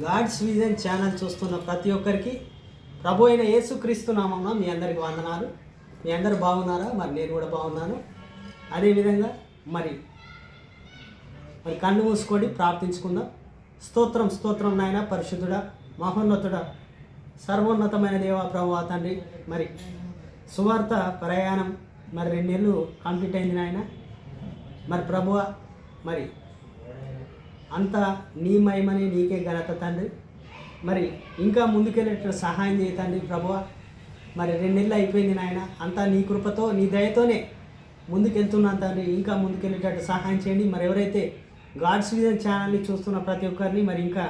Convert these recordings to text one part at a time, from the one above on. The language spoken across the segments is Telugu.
గాడ్స్ విజన్ ఛానల్ చూస్తున్న ప్రతి ఒక్కరికి ప్రభు అయిన యేసుక్రీస్తు నామమున మీ అందరికి వందనాలు. మీ అందరు బాగున్నారా? మరి నేను కూడా బాగున్నాను. అదేవిధంగా మరి కళ్ళు మూసుకొని ప్రార్థించుకుందాం. స్తోత్రం స్తోత్రం నాయన, పరిశుద్ధుడా, మహోన్నతుడ, సర్వోన్నతమైన దేవా ప్రభువా తండ్రి. మరి సువార్త ప్రయాణం మరి 2 నెలలు కంప్లీట్ అయింది నాయన. మరి ప్రభువా మరి అంతా నీ మహిమని నీకే ఘనత తండ్రి. మరి ఇంకా ముందుకెళ్ళేటట్టు సహాయం చేయతండి ప్రభువా. మరి 2 నెలలు అయిపోయింది నాయన, అంతా నీ కృపతో నీ దయతోనే ముందుకెళ్తున్నాను తండ్రి. ఇంకా ముందుకెళ్ళేటట్టు సహాయం చేయండి. మరి ఎవరైతే గాడ్స్ విజన్ ఛానల్ని చూస్తున్న ప్రతి ఒక్కరిని మరి ఇంకా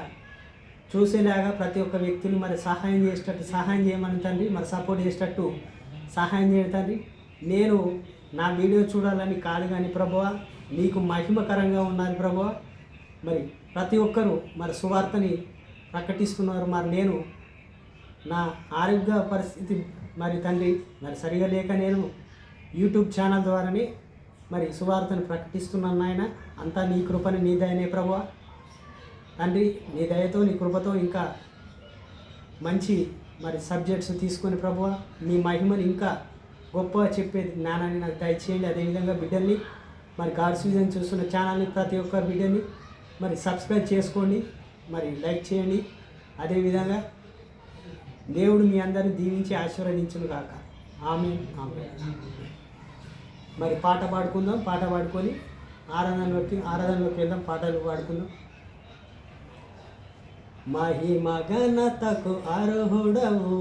చూసేలాగా ప్రతి ఒక్క వ్యక్తిని మరి సహాయం చేసేటట్టు సహాయం చేయమని తండ్రి. మరి సపోర్ట్ చేసేటట్టు సహాయం చేయండి తండ్రి. నేను నా వీడియో చూడాలని కాదు కానీ ప్రభువా, నీకు మహిమకరంగా ఉండాలి ప్రభువా. మరి ప్రతి ఒక్కరూ మరి సువార్తని ప్రకటిస్తున్నారు. మరి నేను నా ఆరోగ్య పరిస్థితి మరి తండ్రి మరి సరిగా లేక నేను యూట్యూబ్ ఛానల్ ద్వారానే మరి సువార్తను ప్రకటిస్తున్నాను నాయన. అంతా నీ కృపని నీ దయనే ప్రభువా తండ్రి. నీ దయతో నీ కృపతో ఇంకా మంచి మరి సబ్జెక్ట్స్ తీసుకొని ప్రభువా నీ మహిమని ఇంకా గొప్పగా చెప్పే జ్ఞానాన్ని నాకు దయచేయండి. అదేవిధంగా బిడ్డల్ని మరి గాడ్స్ విజన్ చూస్తున్న ఛానల్ని ప్రతి ఒక్క బిడ్డని మరి సబ్స్క్రైబ్ చేసుకోండి, మరి లైక్ చేయండి. అదేవిధంగా దేవుడు మీ అందరిని దీవించి ఆశీర్వదించును గాక. ఆమేన్ ఆమేన్. మరి పాట పాడుకుందాం. పాట పాడుకొని ఆరాధనలోకి వెళ్దాం. పాటలు పాడుకుందాం. మహిమ ఘనతకు అర్హుడవు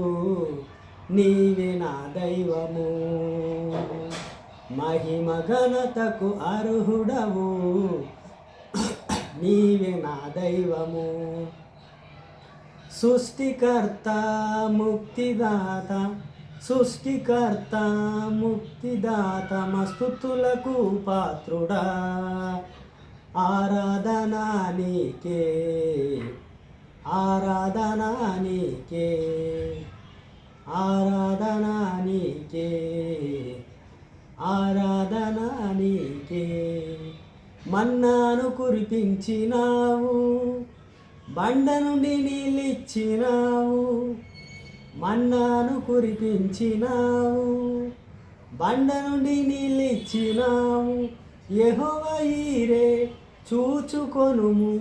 నీవే నా దైవము, మహిమ ఘనతకు అర్హుడవు నీవే నా దైవము. సృష్టికర్త ముక్తిదాత, సృష్టికర్త ముక్తిదాత మస్తుతులకు పాత్రుడా. ఆరాధనా నీకే, ఆరాధనా నీకే, ఆరాధనా నీకే, ఆరాధనా నీకే. మన్నాను కురిపించినావు, బండ నుండి నీళ్ళిచ్చినావు. మన్నాను కురిపించినావు, బండ నుండి నీళ్ళిచ్చినావు. యెహోవా ఈరే చూచుకొనుము,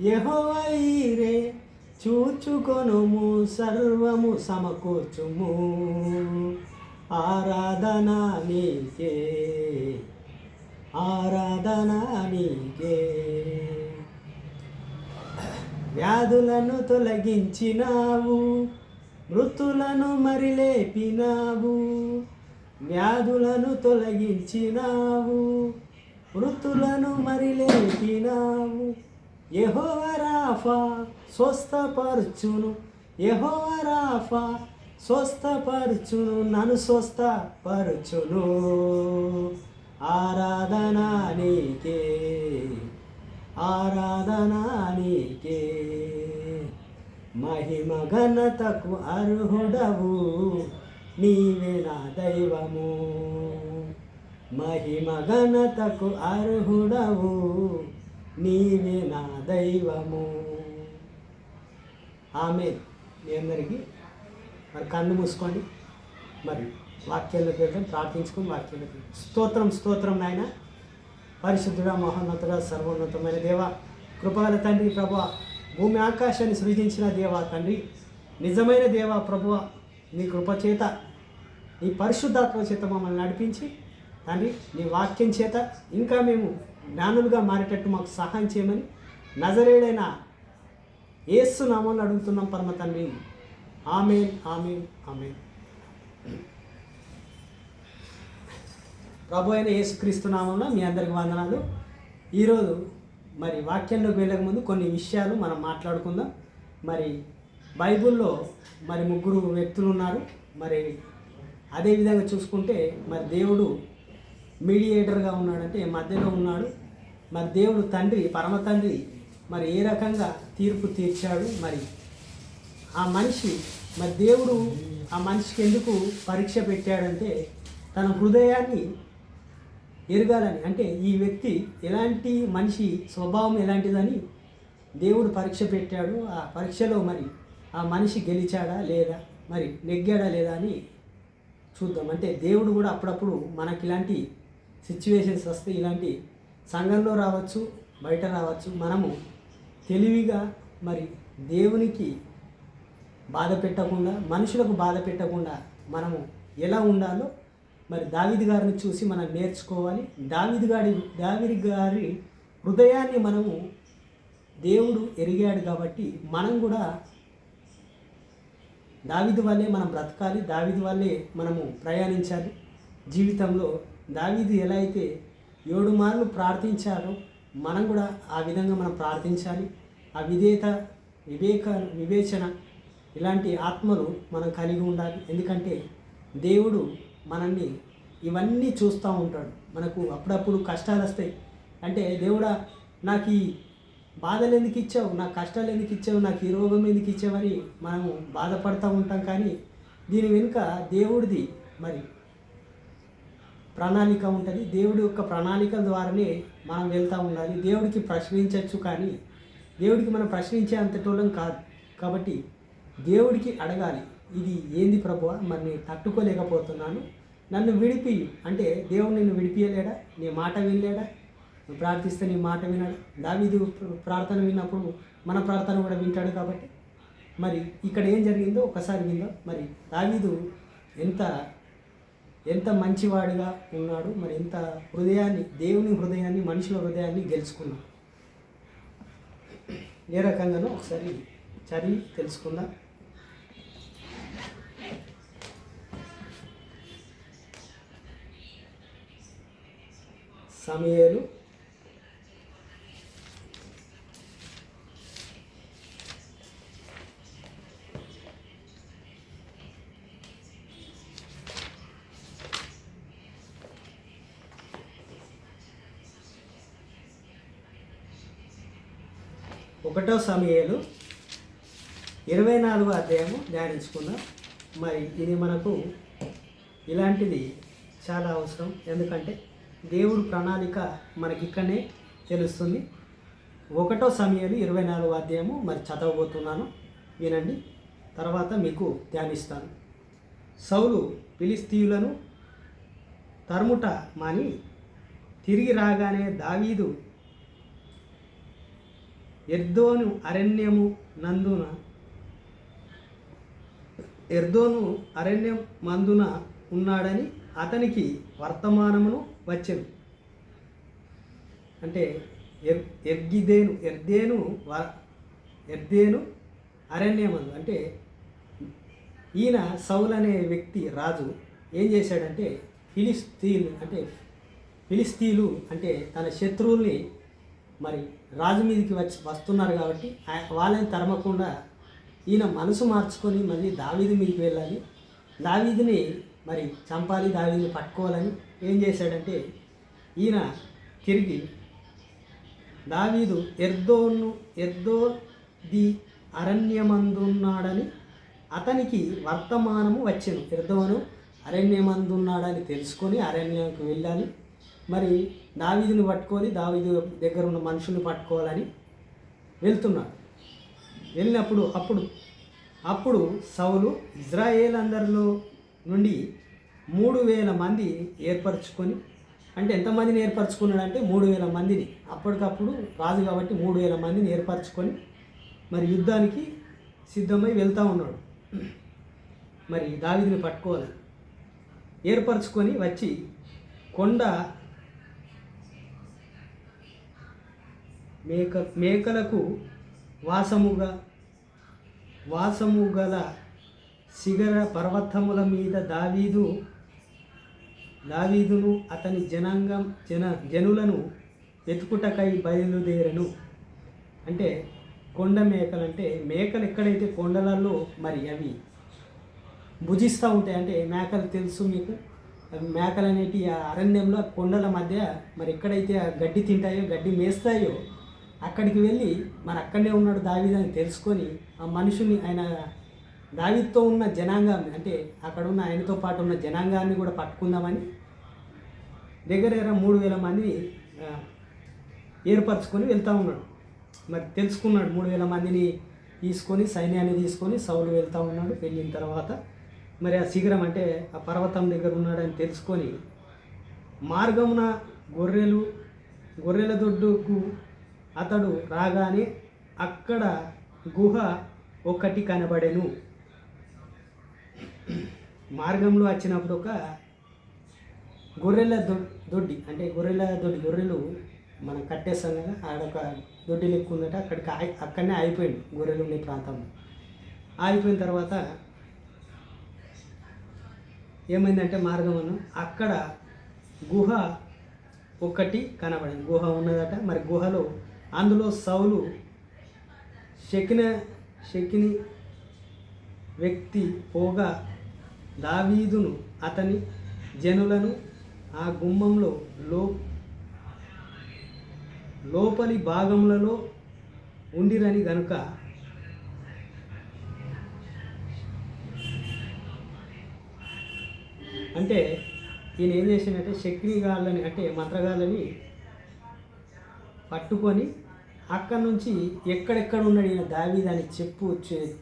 యెహోవా ఈరే చూచుకొనుము, సర్వము సమకూర్చుము. ఆరాధనా నీకే, ఆరాధనా నీకే. వ్యాధులను తొలగించినావు, మృతులను మరి లేపినావు. వ్యాధులను తొలగించినావు, మృతులను మరి లేపినావు. యెహోవా రాఫా స్వస్థపరచును, యెహోవా రాఫా స్వస్థపరచును, నన్ను స్వస్థపరచును. ఆరాధనా నీకే, ఆరాధనా నీకే. మహిమ ఘనతకు అర్హుడవు నీవే నా దైవము, మహిమ ఘనతకు అర్హుడవు నీవే నా దైవము. ఆమేన్. మీ అందరికీ మరి కన్ను మూసుకోండి. మరి వాక్యాల్లోకి వెళ్దాం. ప్రార్థించుకొని వాక్యాల్లోకి. స్తోత్రం స్తోత్రం నాయన, పరిశుద్ధుడా, మహోన్నతుడా, సర్వోన్నతమైన దేవ, కృపగల తండ్రి ప్రభువా, భూమి ఆకాశాన్ని సృజించిన దేవా తండ్రి, నిజమైన దేవా ప్రభువా, నీ కృపచేత నీ పరిశుద్ధాత్మ చేత మమ్మల్ని నడిపించి తండ్రి నీ వాక్యం చేత ఇంకా మేము జ్ఞానులుగా మారేటట్టు మాకు సహాయం చేయమని నజరేయుడైన యేసు నామములో అడుగుతున్నాం పరమ తండ్రి. ఆమేన్ ఆమేన్ ఆమేన్. ప్రభు అయిన యేసుక్రీస్తు నామములో మీ అందరికి వందనాలు. ఈరోజు మరి వాక్యంలోకి వెళ్ళక ముందు కొన్ని విషయాలు మనం మాట్లాడుకుందాం. మరి బైబిల్లో మరి 3 వ్యక్తులు ఉన్నారు. మరి అదేవిధంగా చూసుకుంటే మరి దేవుడు మీడియేటర్గా ఉన్నాడంటే మధ్యలో ఉన్నాడు. మరి దేవుడు తండ్రి, పరమ తండ్రి మరి ఏ రకంగా తీర్పు తీర్చాడు, మరి ఆ మనిషి మరి దేవుడు ఆ మనిషికి ఎందుకు పరీక్ష పెట్టాడంటే తన హృదయాన్ని ఎరగాలని, అంటే ఈ వ్యక్తి ఎలాంటి మనిషి, స్వభావం ఎలాంటిదని దేవుడు పరీక్ష పెట్టాడు. ఆ పరీక్షలో మరి ఆ మనిషి గెలిచాడా లేదా, మరి నెగ్గాడా లేదా అని చూద్దాం. అంటే దేవుడు కూడా అప్పుడప్పుడు మనకి ఇలాంటి సిచ్యువేషన్స్ వస్తే, ఇలాంటి సంఘంలో రావచ్చు, బయట రావచ్చు, మనము తెలివిగా మరి దేవునికి బాధ పెట్టకుండా, మనుషులకు బాధ పెట్టకుండా మనము ఎలా ఉండాలో మరి దావీదు గారిని చూసి మనం నేర్చుకోవాలి. దావీదు గారి హృదయాన్ని మనము దేవుడు ఎరిగాడు కాబట్టి మనం కూడా దావీదు వల్లే మనం బ్రతకాలి, దావీదు వల్లే మనము ప్రయాణించాలి జీవితంలో. దావీదు ఎలా అయితే 7 మార్లు ప్రార్థించారో మనం కూడా ఆ విధంగా మనం ప్రార్థించాలి. ఆ విధేయత, వివేచన ఇలాంటి ఆత్మలు మనం కలిగి ఉండాలి. ఎందుకంటే దేవుడు మనల్ని ఇవన్నీ చూస్తూ ఉంటాడు. మనకు అప్పుడప్పుడు కష్టాలు వస్తాయి అంటే, దేవుడా నాకు ఈ బాధలు ఎందుకు ఇచ్చావు, నాకు కష్టాలు ఎందుకు ఇచ్చావు, నాకు ఈ రోగం ఎందుకు ఇచ్చావని మనము బాధపడుతూ ఉంటాం. కానీ దీని వెనుక దేవుడిది మరి ప్రణాళిక ఉంటుంది. దేవుడి యొక్క ప్రణాళిక ద్వారానే మనం వెళ్తూ ఉండాలి. దేవుడికి ప్రశ్నించవచ్చు, కానీ దేవుడికి మనం ప్రశ్నించే అంతటోళ్ళం కాదు. కాబట్టి దేవుడికి అడగాలి, ఇది ఏంది ప్రభువా, మరి నేను తట్టుకోలేకపోతున్నాను, నన్ను విడిపి అంటే దేవుడు నిన్ను విడిపియలేడా, నీ మాట వినలేడా, నువ్వు ప్రార్థిస్తే నీ మాట వినాడు. దావీదు ప్రార్థన విన్నప్పుడు మన ప్రార్థన కూడా వింటాడు. కాబట్టి మరి ఇక్కడ ఏం జరిగిందో ఒకసారి విందాం. మరి దావీదు ఎంత మంచివాడిగా ఉన్నాడు, మరి ఎంత హృదయాన్ని, దేవుని హృదయాన్ని, మనుషుల హృదయాన్ని గెలుచుకున్నాడు. ఏ రకంగానో ఒకసారి చదివి తెలుసుకుందాం. సమూయేలు 1 సమూయేలు 24వ అధ్యాయము ధ్యానించుకుందాం. మరి ఇది మనకు ఇలాంటిది చాలా అవసరం. ఎందుకంటే దేవుడు ప్రణాళిక మనకి ఇక్కడనే తెలుస్తుంది. 1 సమూయేలు 24వ అధ్యాయము మరి చదవబోతున్నాను, వినండి. తర్వాత మీకు ధ్యానిస్తాను. సౌలు ఫిలిష్తీయులను తరుముట మాని తిరిగి రాగానే దావీదు ఎర్దోను అరణ్యము మందున ఉన్నాడని అతనికి వర్తమానమును వచ్చెను. అంటే ఎర్దేను అరణ్యమందు అంటే ఈయన సౌలు అనే వ్యక్తి రాజు ఏం చేశాడంటే, ఫిలిస్తీయులు అంటే తన శత్రువుల్ని మరి రాజు మీదకి వస్తున్నారు కాబట్టి వాళ్ళని తరమకుండా ఈయన మనసు మార్చుకొని మళ్ళీ దావీదు మీదకి వెళ్ళాలి, దావీదుని మరి చంపాలి, దావీదుని పట్టుకోవాలని ఏం చేశాడంటే, ఈయన తిరిగి దావీదు ఎర్దోది అరణ్యమందున్నాడని అతనికి వర్తమానము వచ్చెను. ఎర్దోను అరణ్యమందున్నాడని తెలుసుకొని అరణ్యానికి వెళ్ళాలి, మరి దావీదుని పట్టుకొని దావీదు దగ్గర ఉన్న మనుషుల్ని పట్టుకోవాలని వెళ్తున్నాడు. వెళ్ళినప్పుడు అప్పుడు సౌలు ఇజ్రాయేల్ అందరిలో నుండి 3000 మంది ఏర్పరచుకొని, అంటే ఎంతమందిని ఏర్పరచుకున్నాడంటే 3000 మందిని, అప్పటికప్పుడు రాజు కాబట్టి 3000 మందిని ఏర్పరచుకొని మరి యుద్ధానికి సిద్ధమై వెళ్తూ ఉన్నాడు. మరి దావీదుని పట్టుకోవాలి ఏర్పరచుకొని వచ్చి కొండ మేకలకు వాసము గల శిఖర పర్వతముల మీద దావీదును అతని జనులను వెతుకుటకై బయలుదేరను. అంటే కొండ మేకలు అంటే మేకలు ఎక్కడైతే కొండలలో మరి అవి భుజిస్తూ ఉంటాయి. అంటే మేకలు తెలుసు మీకు, అవి మేకలు అనేటి ఆ అరణ్యంలో కొండల మధ్య మరి ఎక్కడైతే ఆ గడ్డి తింటాయో, గడ్డి మేస్తాయో అక్కడికి వెళ్ళి మరి అక్కడనే ఉన్నాడు దావీదు అని తెలుసుకొని ఆ మనుషుని, ఆయన దావీదుతో ఉన్న జనాంగాన్ని అంటే అక్కడ ఉన్న ఆయనతో పాటు ఉన్న జనాంగాన్ని కూడా పట్టుకుందామని దగ్గర 3000 మందిని ఏర్పరచుకొని వెళ్తూ ఉన్నాడు. మరి తెలుసుకున్నాడు. 3000 మందిని తీసుకొని సైన్యాన్ని తీసుకొని సౌలు వెళ్తూ ఉన్నాడు. వెళ్ళిన తర్వాత మరి ఆ శిఖరం అంటే ఆ పర్వతం దగ్గర ఉన్నాడని తెలుసుకొని మార్గమున గొర్రెల దొడ్డుకు అతడు రాగానే అక్కడ గుహ ఒకటి కనబడెను. మార్గంలో వచ్చినప్పుడు ఒక గొర్రెల దొడ్డి అంటే గొర్రెలు మనం కట్టేస్తాం కదా, ఆడొక దొడ్డి లెక్క ఉందట. అక్కడనే ఆగిపోయింది గొర్రెలు ఉండే ప్రాంతంలో. ఆగిపోయిన తర్వాత ఏమైందంటే మార్గమును అక్కడ గుహ ఒకటి కనబడింది. గుహ ఉన్నదట. మరి గుహలో అందులో సౌలు శకిని వ్యక్తి పోగా దావీదును అతని జనులను ఆ గుమ్మంలో లోపలి భాగములలో ఉండిరని గనుక అంటే ఈయన ఏం చేసిందంటే శక్తిగాళ్ళని అంటే మంత్రగాళ్ళని పట్టుకొని అక్కడి నుంచి ఎక్కడెక్కడ ఉన్నాడు ఈయన దావీదు అని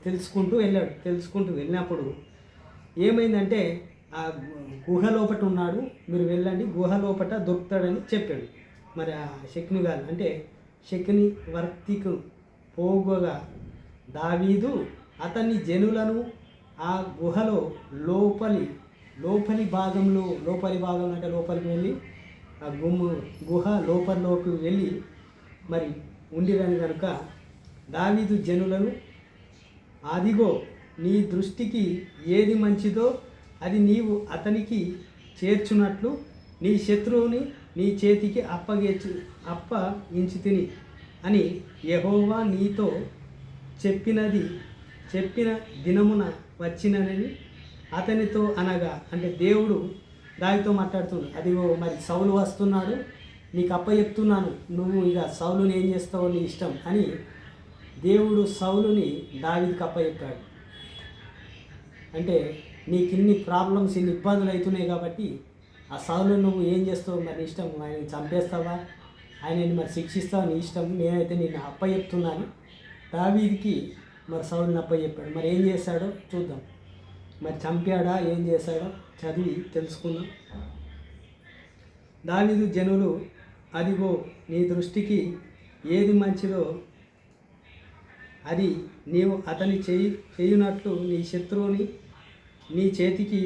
తెలుసుకుంటూ వెళ్ళినప్పుడు ఏమైందంటే ఆ గుహ లోపట ఉన్నాడు, మీరు వెళ్ళండి, గుహ లోపట దొరుకుతాడని చెప్పాడు. మరి ఆ శకునిగాళ్ళు అంటే శకుని వర్తికు పోగగా దావీదు అతన్ని జనులను ఆ గుహలో లోపలి భాగంలో అంటే లోపలికి వెళ్ళి ఆ గుహ లోపలిలోకి వెళ్ళి మరి ఉండిరని కనుక దావీదు జనులను, అదిగో నీ దృష్టికి ఏది మంచిదో అది నీవు అతనికి చేర్చున్నట్లు నీ శత్రువుని నీ చేతికి అప్పగించితిని అని యెహోవా నీతో చెప్పిన దినమున వచ్చినని అతనితో అనగా, అంటే దేవుడు దానితో మాట్లాడుతున్నాడు. అదిగో మరి సౌలు వస్తున్నాడు, నీకు అప్పచెప్తున్నాను, నువ్వు ఇక సౌలుని ఏం చేస్తావో నీ ఇష్టం అని దేవుడు సౌలుని దావీదుకి అప్పచెప్పాడు. అంటే నీకు ఇన్ని ప్రాబ్లమ్స్, ఇన్ని ఇబ్బందులు అవుతున్నాయి కాబట్టి ఆ సౌలు నువ్వు ఏం చేస్తావు మరి ఇష్టం, ఆయన చంపేస్తావా, ఆయనని మరి శిక్షిస్తావా నీ ఇష్టం, నేనైతే నిన్ను అప్పచెప్తున్నాను. దావీదుకి మరి సౌలుని అప్పచెప్పాడు. మరి ఏం చేశాడో చూద్దాం. మరి చంపాడా ఏం చేశాడో చదివి తెలుసుకుందాం. దావీదు జనులు, అదిగో నీ దృష్టికి ఏది మంచిదో అది నీవు అతని చేయునట్లు నీ శత్రువుని నీ చేతికి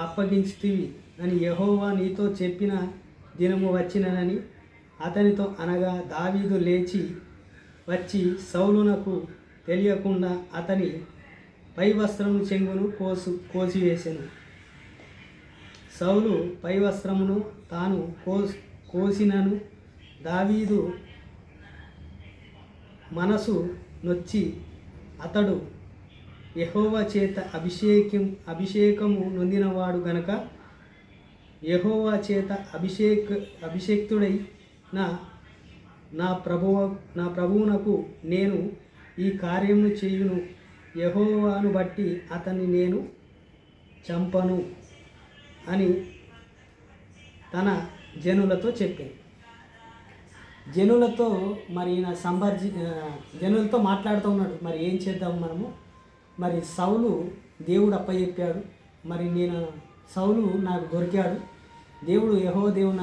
అప్పగించితివి అని యెహోవా నీతో చెప్పిన దినము వచ్చినని అతనితో అనగా, దావీదు లేచి వచ్చి సౌలునకు తెలియకుండా అతని పై వస్త్రము చెంగును కోసివేసెను. సౌలు పై వస్త్రమును తాను కోసినను దావీదు మనసు నొచ్చి అతడు యెహోవా చేత అభిషేకము నొందినవాడు గనక యెహోవా చేత అభిషేక్తుడై నా ప్రభువునకు నేను ఈ కార్యమును చేయును, యెహోవాను బట్టి అతన్ని నేను చంపను అని తన జనులతో చెప్పింది. జనులతో మరి ఈయన జనులతో మాట్లాడుతూ ఉన్నాడు. మరి ఏం చేద్దాం మనము, మరి సౌలు దేవుడు అప్పచెప్పాడు, మరి సౌలు నాకు దొరికాడు, దేవుడు యెహోవా దేవుడు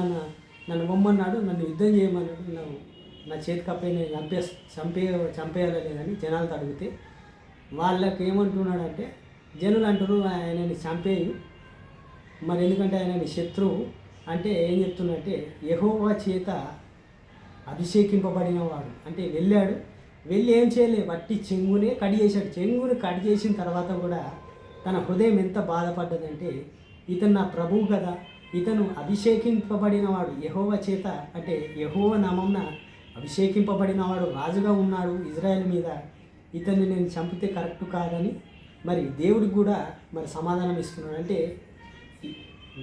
నన్ను పొమ్మన్నాడు, నన్ను యుద్ధం చేయమన్నాడు, నా చేతికి అప్పై నేను చంపేయాలి లేదని జనాలతో అడిగితే వాళ్ళకి ఏమంటున్నాడంటే, జనులు అంటారు ఆయనని చంపేయు, మరి ఎందుకంటే ఆయన శత్రువు అంటే ఏం చెప్తున్నట్టే యెహోవా చేత అభిషేకింపబడినవాడు అంటే వెళ్ళి ఏం చేయలే, బట్టి చెంగునే కడి చేశాడు. చెంగుని కడి చేసిన తర్వాత కూడా తన హృదయం ఎంత బాధపడ్డదంటే, ఇతను నా ప్రభువు కదా, ఇతను అభిషేకింపబడినవాడు యెహోవా చేత, అంటే యెహోవా నామంన అభిషేకింపబడినవాడు, రాజుగా ఉన్నాడు ఇజ్రాయెల్ మీద, ఇతన్ని నేను చంపితే కరెక్ట్ కాదని మరి దేవుడికి కూడా మరి సమాధానం ఇస్తున్నాడు. అంటే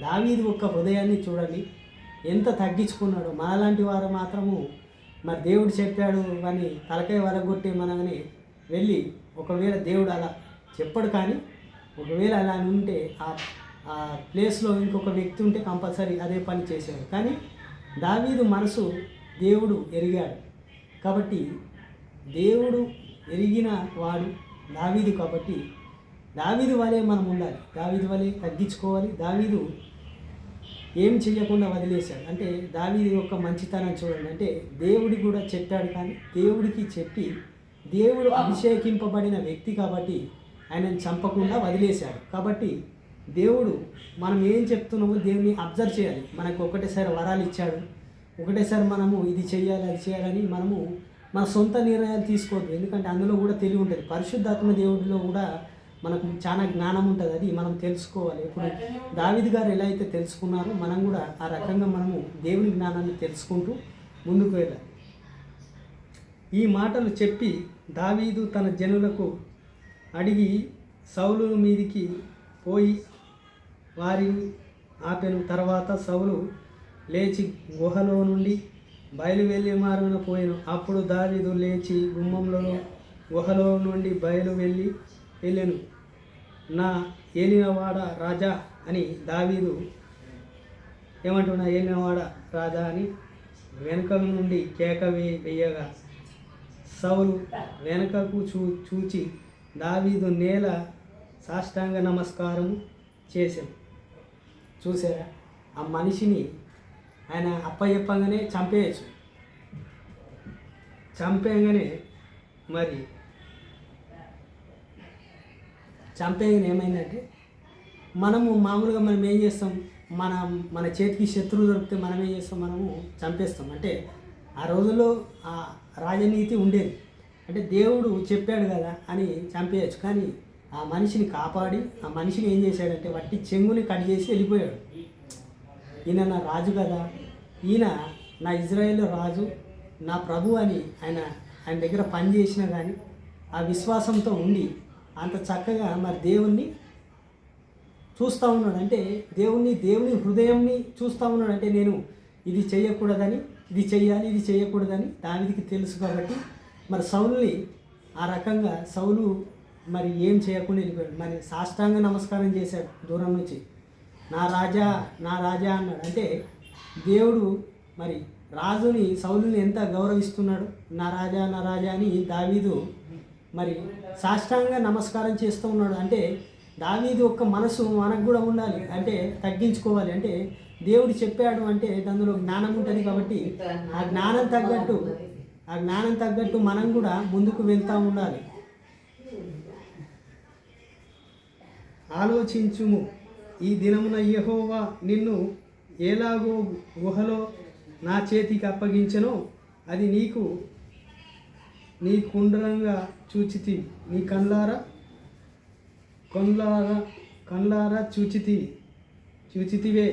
దావీదు ఒక్క హృదయాన్ని చూడండి ఎంత తగ్గించుకున్నాడు. మనలాంటి వారు మాత్రము మరి దేవుడు చెప్పాడు అని తలకాయ వరగొట్టి మనని వెళ్ళి, ఒకవేళ దేవుడు అలా చెప్పడు కానీ ఒకవేళ అలా ఉంటే ఆ ప్లేస్లో ఇంకొక వ్యక్తి ఉంటే కంపల్సరీ అదే పని చేశాడు. కానీ దావీదు మనసు దేవుడు ఎరిగాడు కాబట్టి దేవుడు ఎరిగిన వాడు దావీదు కాబట్టి దావీదు వలె మనం ఉండాలి, దావీదు వలె తగ్గించుకోవాలి. దావీదు ఏం చేయకుండా వదిలేశాడు అంటే దావీదు యొక్క మంచితనం చూడండి. అంటే దేవుడికి కూడా చెప్పాడు, కానీ దేవుడికి చెప్పి దేవుడు అభిషేకింపబడిన వ్యక్తి కాబట్టి ఆయనను చంపకుండా వదిలేశాడు. కాబట్టి దేవుడు మనం ఏం చెప్తున్నామో దేవుని అబ్జర్వ్ చేయాలి. మనకు ఒకటేసారి వరాలు ఇచ్చాడు, ఒకటేసారి మనము ఇది చేయాలి అది చేయాలని మనము మన సొంత నిర్ణయాలు తీసుకోవద్దు. ఎందుకంటే అందులో కూడా తెలివి ఉంటుంది. పరిశుద్ధాత్మ దేవుడిలో కూడా మనకు చాలా జ్ఞానం ఉంటుంది, అది మనం తెలుసుకోవాలి. ఇప్పుడు దావీదు గారు ఎలా అయితే తెలుసుకున్నారో మనం కూడా ఆ రకంగా మనము దేవుని జ్ఞానాన్ని తెలుసుకుంటూ ముందుకు వెళ్ళాలి. ఈ మాటలు చెప్పి దావీదు తన జనులకు అడిగి సౌలు మీదికి పోయి వారిని ఆపెను. తర్వాత సౌలు లేచి గుహలో నుండి బయలువెళ్ళి మారున పోయాను. అప్పుడు దావీదు లేచి గుమ్మంలో గుహలో నుండి వెళ్ళాను. నా ఏలినవాడ రాజా అని దావీదు ఏమంటున్నా, ఏలినవాడ రాజా అని వెనుక నుండి కేక వేయగా సౌలు వెనుకకు చూచి దావీదు నేల సాష్టాంగ నమస్కారం చేశాను. చూసారా, ఆ మనిషిని ఆయన అప్పచెప్పగానే చంపేయచ్చు. చంపేయగానే ఏమైందంటే మనము మామూలుగా మనం ఏం చేస్తాం, మన చేతికి శత్రువు దొరికితే మనం ఏం చేస్తాం, మనము చంపేస్తాం. అంటే ఆ రోజుల్లో ఆ రాజనీతి ఉండేది. అంటే దేవుడు చెప్పాడు కదా అని చంపేయచ్చు. కానీ ఆ మనిషిని కాపాడి ఆ మనిషిని ఏం చేశాడంటే వట్టి చెంగుని కట్ చేసి వెళ్ళిపోయాడు. ఈయన నా రాజు కదా, ఈయన నా ఇజ్రాయేల్ రాజు, నా ప్రభు అని ఆయన దగ్గర పని చేసినా కానీ ఆ విశ్వాసంతో ఉండి అంత చక్కగా మరి దేవుణ్ణి చూస్తూ ఉన్నాడు. అంటే దేవుని హృదయంని చూస్తూ ఉన్నాడు. అంటే నేను ఇది చేయకూడదని, ఇది చెయ్యాలి, ఇది చేయకూడదని దావీదుకి తెలుసు. కాబట్టి మరి సౌలుని ఆ రకంగా సౌలు మరి ఏం చేయకుండా వెళ్ళిపోయాడు. మరి సాష్టాంగ నమస్కారం చేశాడు దూరం నుంచి. నా రాజా నా రాజా అన్నాడు. అంటే దేవుడు మరి రాజుని సౌలుని ఎంత గౌరవిస్తున్నాడు. నా రాజా నా రాజా అని దావీదు మరి సాష్టాంగ నమస్కారం చేస్తూ ఉన్నాడు. అంటే దావీదు యొక్క మనసు మనకు కూడా ఉండాలి, అంటే తగ్గించుకోవాలి. అంటే దేవుడు చెప్పాడు అంటే అందులో జ్ఞానం ఉంటుంది. కాబట్టి ఆ జ్ఞానం తగ్గట్టు మనం కూడా ముందుకు వెళ్తూ ఉండాలి. ఆలోచించుము, ఈ దినమున యెహోవా నిన్ను ఎలాగో గుహలో నా చేతికి అప్పగించెనో అది నీ కుండలంగా చూచితివి, నీ కళ్ళారా చూచితివే,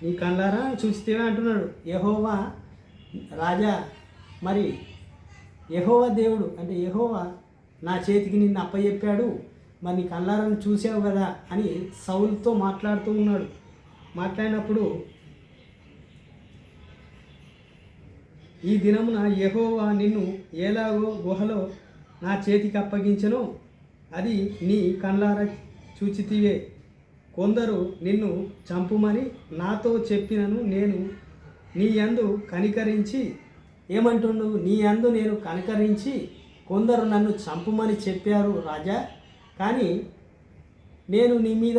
నీ కళ్ళారా చూచితివే అంటున్నాడు యెహోవా రాజా. మరి యెహోవా దేవుడు అంటే యెహోవా నా చేతికి నిన్ను అప్పచెప్పాడు, మరి నీ కళ్ళారాను చూసావు కదా అని సౌలుతో మాట్లాడుతూ ఉన్నాడు. మాట్లాడినప్పుడు ఈ దినమున యెహోవా నిన్ను ఎలాగో గుహలో నా చేతికి అప్పగించెనో అది నీ కళ్ళారా చూచితివే. కొందరు నిన్ను చంపుమని నాతో చెప్పినను నేను నీ యందు కనికరించి ఏమంటుండు, నీ యందు నేను కనికరించి కొందరు నన్ను చంపుమని చెప్పారు రాజా, కానీ నేను నీ మీద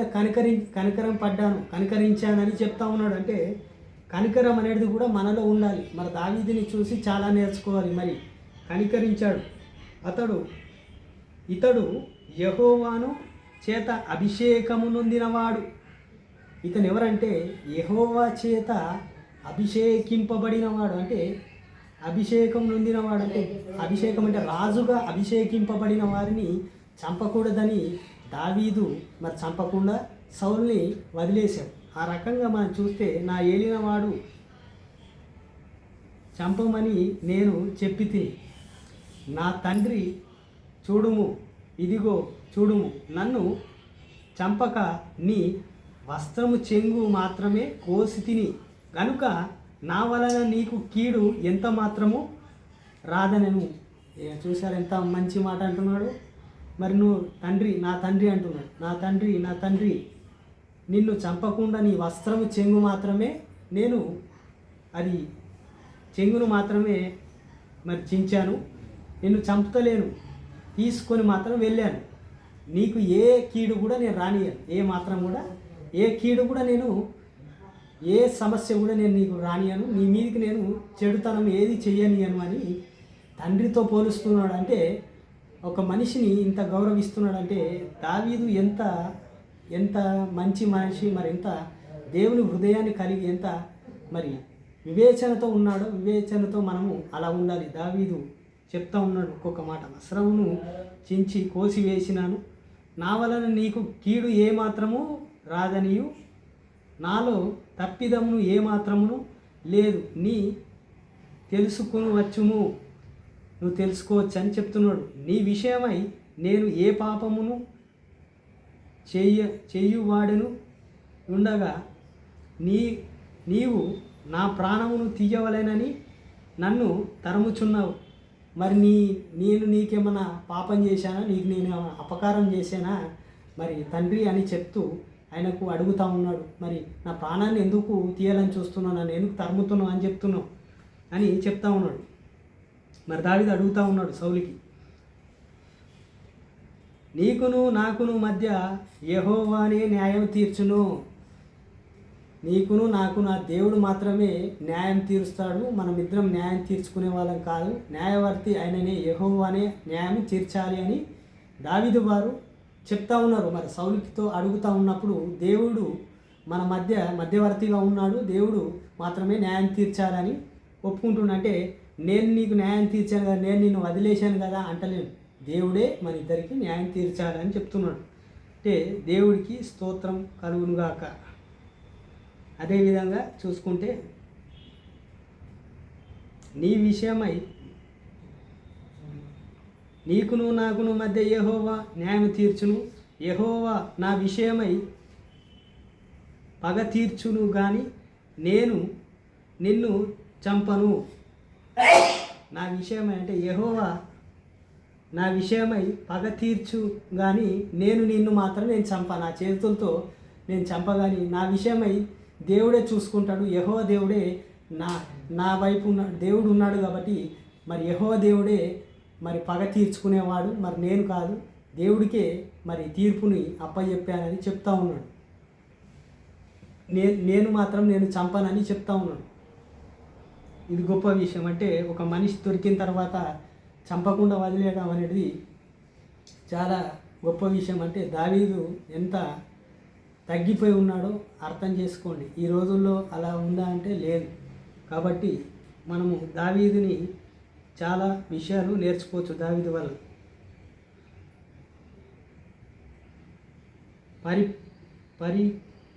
కనికరించానని చెప్తా ఉన్నాడు. అంటే కనికరం అనేది కూడా మనలో ఉండాలి. మరి దావీదుని చూసి చాలా నేర్చుకోవాలి. మరి కనికరించాడు. ఇతడు యెహోవాను చేత అభిషేకము నొందినవాడు. ఇతను ఎవరంటే యెహోవా చేత అభిషేకింపబడినవాడు. అంటే అభిషేకం నొందినవాడు అంటే అభిషేకం అంటే రాజుగా అభిషేకింపబడిన వారిని చంపకూడదని దావీదు మరి చంపకుండా సౌలుని వదిలేశాడు. ఆ రకంగా మనం చూస్తే నా ఏలినవాడు చంపమని నేను చెప్పి తిని, నా తండ్రి చూడుము, ఇదిగో చూడుము, నన్ను చంపక నీ వస్త్రము చెంగు మాత్రమే కోసి తిని కనుక నా వలన నీకు కీడు ఎంత మాత్రము రాదనను. చూశారు ఎంత మంచి మాట అంటున్నాడు. మరి నువ్వు నా తండ్రి అంటున్నాడు. నా తండ్రి నిన్ను చంపకుండా నీ వస్త్రము చెంగు మాత్రమే చెంగును మాత్రమే మరి చించాను, నిన్ను చంపుతలేను, తీసుకొని మాత్రం వెళ్ళాను. నీకు ఏ కీడు కూడా నేను రానియను, ఏ మాత్రం కూడా ఏ కీడు కూడా నేను, ఏ సమస్య కూడా నేను నీకు రానియను, నీ మీదకి నేను చెడుతనం ఏది చెయ్యనియను అని తండ్రితో పోలుస్తున్నాడు. అంటే ఒక మనిషిని ఇంత గౌరవిస్తున్నాడంటే దావీదు ఎంత ఎంత మంచి మనిషి, మరి ఎంత దేవుని హృదయాన్ని కలిగి ఎంత మరి వివేచనతో ఉన్నాడో, వివేచనతో మనము అలా ఉండాలి. దావీదు చెప్తా ఉన్నాడు ఒక్కొక్క మాట, వస్త్రమును చించి కోసివేసినాను, నా వలన నీకు కీడు ఏమాత్రము రాదనియు, నాలో తప్పిదమును ఏమాత్రమును లేదు, నీ తెలుసుకుని వచ్చుము, నువ్వు తెలుసుకోవచ్చు అని చెప్తున్నాడు. నీ విషయమై నేను ఏ పాపమును చెయ్యువాడును ఉండగా నీవు నా ప్రాణమును తీయవలెనని నన్ను తరుముచున్నావు. మరి నేను నీకేమైనా పాపం చేశానా, నీకు నేను అపకారం చేశానా మరి తండ్రి అని చెప్తూ ఆయనకు అడుగుతూ ఉన్నాడు. మరి నా ప్రాణాన్ని ఎందుకు తీయాలని చూస్తున్నావు, నన్ను ఎందుకు తరుముతున్నావు అని చెప్తున్నావు అని చెప్తా ఉన్నాడు. మరి దావీదు అడుగుతూ ఉన్నాడు సౌలుకి, నీకును నాకును మధ్య యెహోవానే న్యాయం తీర్చును. నీకును నాకు నా దేవుడు మాత్రమే న్యాయం తీరుస్తాడు, మనమిద్దరం న్యాయం తీర్చుకునే వాళ్ళం కాదు, న్యాయవర్తి ఆయననే యెహోవానే న్యాయం తీర్చాలి అని దావీదు వారు చెప్తా ఉన్నారు. మరి సౌలుకితో అడుగుతూ ఉన్నప్పుడు దేవుడు మన మధ్యవర్తిగా ఉన్నాడు, దేవుడు మాత్రమే న్యాయం తీర్చాలని ఒప్పుకుంటున్నంటే నేను నీకు న్యాయం తీర్చాను కదా, నేను నిన్ను వదిలేశాను కదా అంటలేను, దేవుడే మన ఇద్దరికి న్యాయం తీర్చాలని చెప్తున్నాడు. అంటే దేవుడికి స్తోత్రం కలుగునుగాక. అదేవిధంగా చూసుకుంటే నీ విషయమై నీకును నాకును మధ్య యెహోవా న్యాయం తీర్చును, యెహోవా నా విషయమై పగ తీర్చును గాని నేను నిన్ను చంపను. నా విషయమై అంటే యెహోవా నా విషయమై పగ తీర్చు కానీ నేను నిన్ను మాత్రం నేను చంప, నా చేతులతో నేను చంపగాని నా విషయమై దేవుడే చూసుకుంటాడు. యెహోవా దేవుడే నా వైపు ఉన్నాడు, దేవుడు ఉన్నాడు కాబట్టి మరి యెహోవా దేవుడే మరి పగ తీర్చుకునేవాడు, మరి నేను కాదు, దేవుడికే మరి తీర్పుని అప్పచెప్పానని చెప్తా ఉన్నాడు. నేను మాత్రం నేను చంపనని చెప్తా ఉన్నాడు. ఇది గొప్ప విషయం. అంటే ఒక మనిషి దొరికిన తర్వాత చంపకుండా వదిలేయడం అనేది చాలా గొప్ప విషయం. అంటే దావీదు ఎంత తగ్గిపోయి ఉన్నాడో అర్థం చేసుకోండి. ఈ రోజుల్లో అలా ఉందా అంటే లేదు. కాబట్టి మనము దావీదుని చాలా విషయాలు నేర్చుకోవచ్చు దావీదు వల్ల.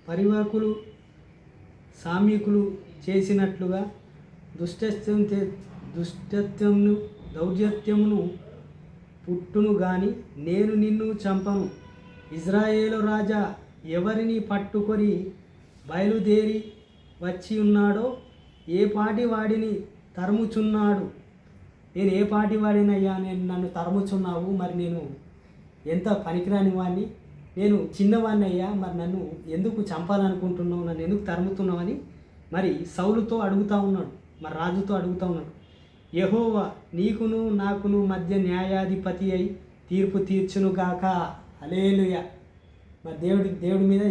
పరివాకులు సామ్యకులు చేసినట్లుగా దుష్టత్వమును దౌర్జత్యమును పుట్టును గాని నేను నిన్ను చంపను. ఇజ్రాయేలు రాజా ఎవరిని పట్టుకొని బయలుదేరి వచ్చి ఉన్నాడో ఏ పాటి వాడిని తరుముచున్నాడు. నేను ఏ పాటి వాడినయ్యా, నేను నన్ను తరుముచున్నావు, మరి నేను ఎంత పనికిరాని వాడిని, నేను చిన్నవాడిని అయ్యా, మరి నన్ను ఎందుకు చంపాలనుకుంటున్నావు, నన్ను ఎందుకు తరుముతున్నావు అని మరి సౌలుతో అడుగుతూ ఉన్నాడు, మరి రాజుతో అడుగుతూ ఉన్నాడు. యెహోవా నీకును నాకును మధ్య న్యాయాధిపతి అయి తీర్పు తీర్చునుగాక. హల్లెలూయా. మరి దేవుడి మీద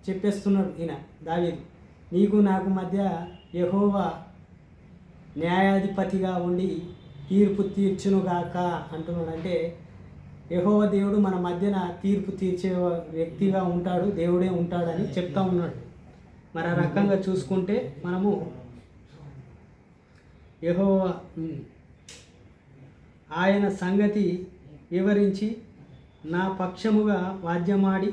చెప్పేస్తున్నాడు ఈయన దావీదు, నీకు నాకు మధ్య యెహోవా న్యాయాధిపతిగా ఉండి తీర్పు తీర్చునుగాక అంటున్నాడు. అంటే యెహోవా దేవుడు మన మధ్యన తీర్పు తీర్చే వ్యక్తిగా ఉంటాడు, దేవుడే ఉంటాడని చెప్తా ఉన్నాడు. మరి ఆ రకంగా చూసుకుంటే మనము యెహోవా ఆయన సంగతి వివరించి నా పక్షముగా వాద్యమాడి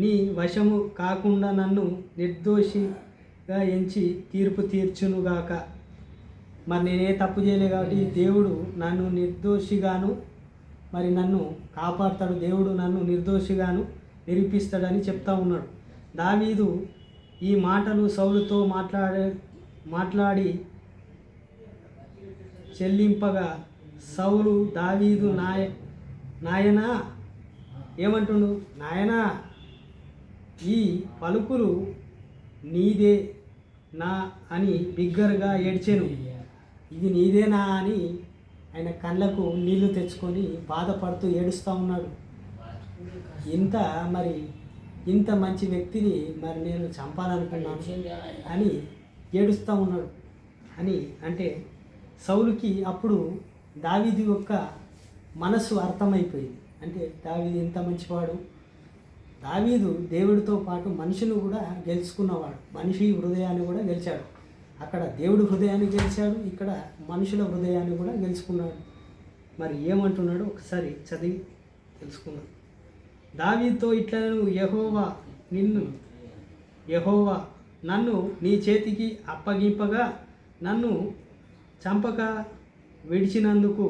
నీ వశము కాకుండా నన్ను నిర్దోషిగా ఎంచి తీర్పు తీర్చునుగాక. మరి నేనే తప్పు చేయలే కాబట్టి దేవుడు నన్ను నిర్దోషిగాను మరి నన్ను కాపాడుతాడు, దేవుడు నన్ను నిర్దోషిగాను నిరూపిస్తాడని చెప్తా ఉన్నాడు. దావీదు ఈ మాటలు సౌలుతో మాట్లాడి చెల్లింపగా సౌలు దావీదు నాయనా ఏమంటుండు, నాయనా ఈ పలుకులు నీదే నా అని బిగ్గరగా ఏడ్చెను. ఇది నీదేనా అని ఆయన కళ్ళకు నీళ్లు తెచ్చుకొని బాధపడుతూ ఏడుస్తూ ఉన్నాడు. ఇంత మరి ఇంత మంచి వ్యక్తిని మరి నేను చంపాలనుకున్నాను అని ఏడుస్తూ ఉన్నాడు అని అంటే సౌలుకి అప్పుడు దావీదు యొక్క మనసు అర్థమైపోయింది. అంటే దావీదు ఇంత మంచివాడు, దావీదు దేవుడితో పాటు మనిషిని కూడా గెలుచుకున్నవాడు, మనిషి హృదయాన్ని కూడా గెలిచాడు. అక్కడ దేవుడి హృదయాన్ని గెలిచాడు, ఇక్కడ మనుషుల హృదయాన్ని కూడా గెలుచుకున్నాడు. మరి ఏమంటున్నాడు ఒకసారి చదివి తెలుసుకున్నాడు. దావీదుతో ఇట్లా యెహోవా నన్ను నీ చేతికి అప్పగింపగా నన్ను చంపక విడిచినందుకు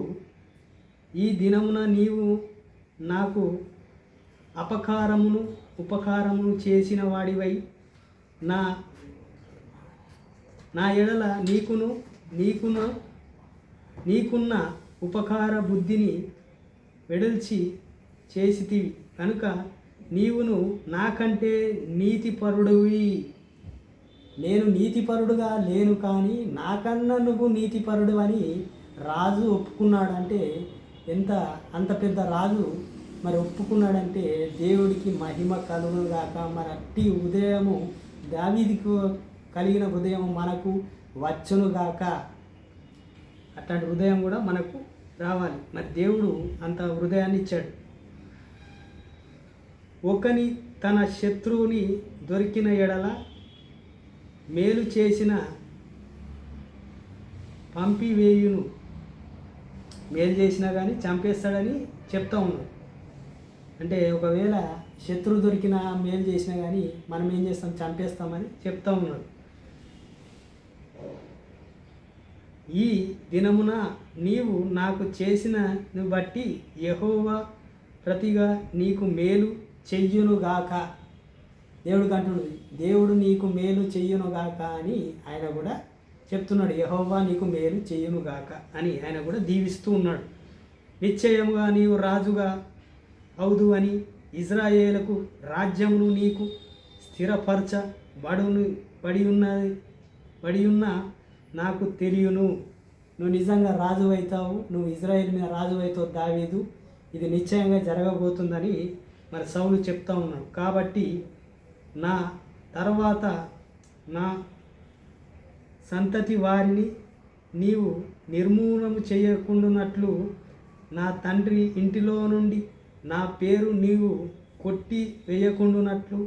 ఈ దినమున నీవు నాకు ఉపకారమును చేసిన వాడివై నా ఎడల నీకున్న ఉపకార బుద్ధిని వెడల్చి చేసితివి కనుక నీవును నాకంటే నీతిపరుడివి. నేను నీతిపరుడుగా లేను, కానీ నాకన్నా నువ్వు నీతిపరుడు అని రాజు ఒప్పుకున్నాడు. అంటే అంత పెద్ద రాజు మరి ఒప్పుకున్నాడంటే దేవుడికి మహిమ కలుగును గాక. మరి అట్టి హృదయము దావీదుకు కలిగిన హృదయం మనకు వచ్చును గాక. అట్లాంటి హృదయం కూడా మనకు రావాలి. మరి దేవుడు అంత హృదయాన్ని ఇచ్చాడు. ఒకని తన శత్రువుని దొరికిన ఎడల మేలు చేసిన పంపివేయును, మేలు చేసినా కానీ చంపేస్తాడని చెప్తా ఉన్నాడు. అంటే ఒకవేళ శత్రువు దొరికినా మేలు చేసినా కానీ మనం ఏం చేస్తాం, చంపేస్తామని చెప్తా ఉన్నాడు. ఈ దినమున నీవు నాకు చేసినను బట్టి యెహోవా ప్రతిగా నీకు మేలు చెయ్యునుగాక. దేవుడికి అంటున్నది, దేవుడు నీకు మేలు చెయ్యునుగాక అని ఆయన కూడా చెప్తున్నాడు. యెహోవా నీకు మేలు చెయ్యునుగాక అని ఆయన కూడా దీవిస్తూ ఉన్నాడు. నిశ్చయముగా నీవు రాజుగా అవుదు అని ఇజ్రాయేలుకు రాజ్యమును నీకు బడి ఉన్న నాకు తెలియను. నువ్వు నిజంగా రాజు అవుతావు, నువ్వు ఇజ్రాయేల్ మీద రాజు అవుతావు దావీదు, ఇది నిశ్చయంగా జరగబోతుందని మరి సౌలు చెప్తా ఉన్నాడు. కాబట్టి నా తర్వాత నా సంతతి వారిని నీవు నిర్మూలన చేయకుండానట్లు నా తండ్రి ఇంటిలో నుండి నా పేరు నీవు కొట్టి వేయకుండానట్లు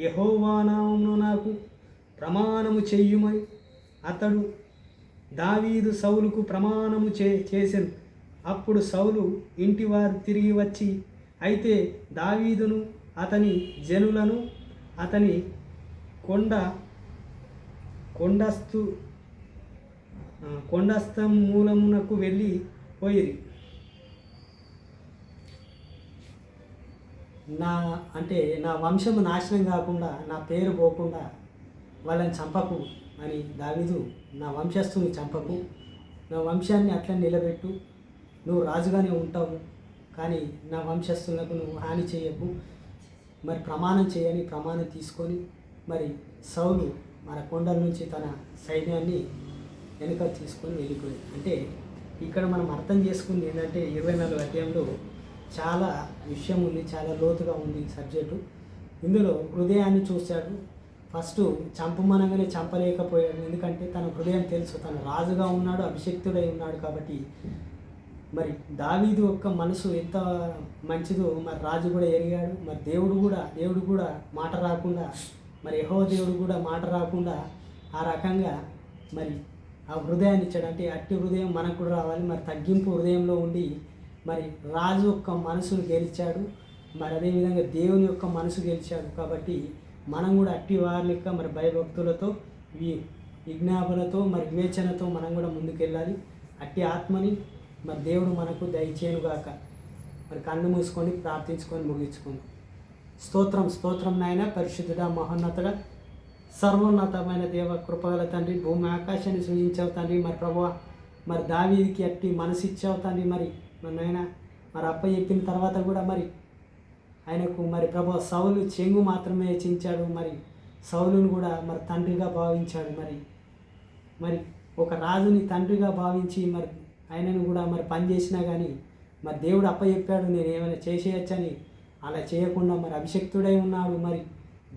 యెహోవా నామమున నాకు ప్రమాణము చెయ్యుమని అతడు దావీదు సౌలుకు ప్రమాణము చేసెను. అప్పుడు సౌలు ఇంటివారు తిరిగి వచ్చి, అయితే దావీదును అతని జనులను అతని కొండస్థం మూలమునకు వెళ్ళి పోయిరి. నా వంశము నాశనం కాకుండా, నా పేరు పోకుండా వాళ్ళని చంపకు అని దావీదు, నా వంశస్థుని చంపకు, నా వంశాన్ని అట్లా నిలబెట్టు, నువ్వు రాజుగానే ఉంటావు, కానీ నా వంశస్థులకు నువ్వు హాని చేయకు, మరి ప్రమాణం చేయని ప్రమాణం తీసుకొని మరి సౌలు మన కొండల నుంచి తన సైన్యాన్ని వెనుక తీసుకొని వెళ్ళిపోయింది. అంటే ఇక్కడ మనం అర్థం చేసుకుంది ఏంటంటే 24 అధ్యాయంలో చాలా విషయం ఉంది, చాలా లోతుగా ఉంది సబ్జెక్టు. ఇందులో హృదయాన్ని చూశాడు. ఫస్ట్ చంపమనగానే చంపలేకపోయాడు, ఎందుకంటే తన హృదయం తెలుసు, తను రాజుగా ఉన్నాడు, అభిషక్తుడై ఉన్నాడు. కాబట్టి మరి దావీదు యొక్క మనసు ఎంత మంచిదో మరి రాజు కూడా ఎరిగాడు. మరి దేవుడు కూడా మాట రాకుండా, మరి యెహోవా దేవుడు కూడా మాట రాకుండా ఆ రకంగా మరి ఆ హృదయాన్ని ఇచ్చాడు. అంటే అట్టి హృదయం మనకు కూడా రావాలి. మరి తగ్గింపు హృదయంలో ఉండి మరి రాజు యొక్క మనసును గెలిచాడు, మరి అదేవిధంగా దేవుని యొక్క మనసు గెలిచాడు. కాబట్టి మనం కూడా అట్టి వారి లెక్క మరి భయభక్తులతో విజ్ఞాపనతో మరి వివేచనతో మనం కూడా ముందుకెళ్ళాలి. అట్టి ఆత్మని మరి దేవుడు మనకు దయచేయునుగాక. మరి కన్ను మూసుకొని ప్రార్థించుకొని ముగించుకుందాం. స్తోత్రం నాయన, పరిశుద్ధుడా, మహోన్నతుడా, సర్వోన్నతమైన దేవ, కృపగల తండ్రి, భూమి ఆకాశాన్ని సృజించావు తండ్రి. మరి ప్రభువా, మరి దావీదుకి అట్టి మనసు ఇచ్చావు తండ్రి. మరి నాయన మరి అప్ప చెప్పిన తర్వాత కూడా మరి ఆయనకు మరి ప్రభువా సౌలు చెంగు మాత్రమే చించాడు. మరి సౌలును కూడా మరి తండ్రిగా భావించాడు. మరి ఒక రాజుని తండ్రిగా భావించి మరి ఆయనను కూడా మరి పని చేసినా కానీ మరి దేవుడు అప్పచెప్పాడు నేను ఏమైనా చేసేయచ్చని, అలా చేయకుండా మరి అభిషక్తుడై ఉన్నాడు. మరి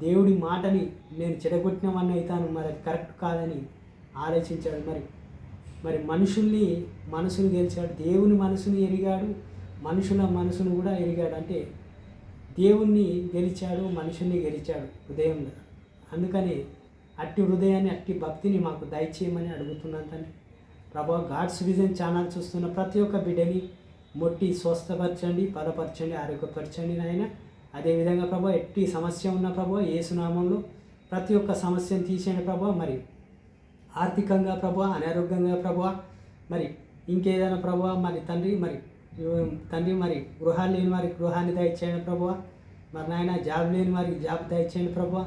దేవుడి మాటని నేను చెడగొట్టినవన్నీ అవుతాను, మరి అది కరెక్ట్ కాదని ఆలోచించాడు. మరి మనుషుల్ని మనసును గెలిచాడు, దేవుని మనసుని ఎరిగాడు, మనుషుల మనసును కూడా ఎరిగాడు. అంటే దేవుణ్ణి గెలిచాడు, మనుషుల్ని గెలిచాడు హృదయంలో. అందుకని అట్టి హృదయాన్ని, అట్టి భక్తిని మాకు దయచేయమని అడుగుతున్నాను తండ్రి. ప్రభా, గాడ్స్ విజన్ ఛానల్ చూస్తున్న ప్రతి ఒక్క బిడ్డని మొట్టి స్వస్థపరచండి, బలపరచండి, ఆరోగ్యపరచండి నాయన. అదేవిధంగా ప్రభా, ఎట్టి సమస్య ఉన్న ప్రభా యేసునామంలో ప్రతి ఒక్క సమస్యను తీసేయండి ప్రభా. మరి ఆర్థికంగా ప్రభా, అనారోగ్యంగా ప్రభా, మరి ఇంకేదైనా ప్రభా, మరి తండ్రి మరి గృహాలు లేని వారికి గృహాన్ని దయచేయండి ప్రభా. మరి నాయన జాబ్ లేని వారికి జాబ్ దయచేయండి ప్రభా.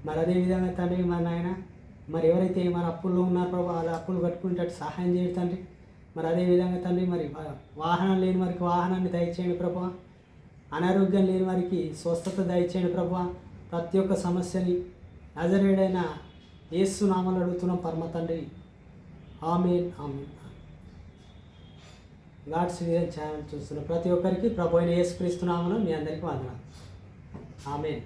మరి అదేవిధంగా తండ్రి మరి నాయన మరి ఎవరైతే మన అప్పుల్లో ఉన్నారో ప్రభా, వాళ్ళ అప్పులు కట్టుకునేటట్టు సహాయం చేయండి తండ్రి. మరి అదేవిధంగా తండ్రి మరి వాహనం లేని వారికి వాహనాన్ని దయచేయండి ప్రభా. అనారోగ్యం లేని వారికి స్వస్థత దయచేయండి ప్రభా. ప్రతి ఒక్క సమస్యని నజరేయుడైన యేసు నామములో అడుగుతున్నాం పరమ తండ్రి. ఆమేన్, ఆమేన్. గాడ్స్ విజన్ ఛానల్ చూస్తున్న ప్రతి ఒక్కరికి ప్రభు అయిన యేసుక్రీస్తు నామములో మీ అందరికీ వందనాలు. ఆమేన్.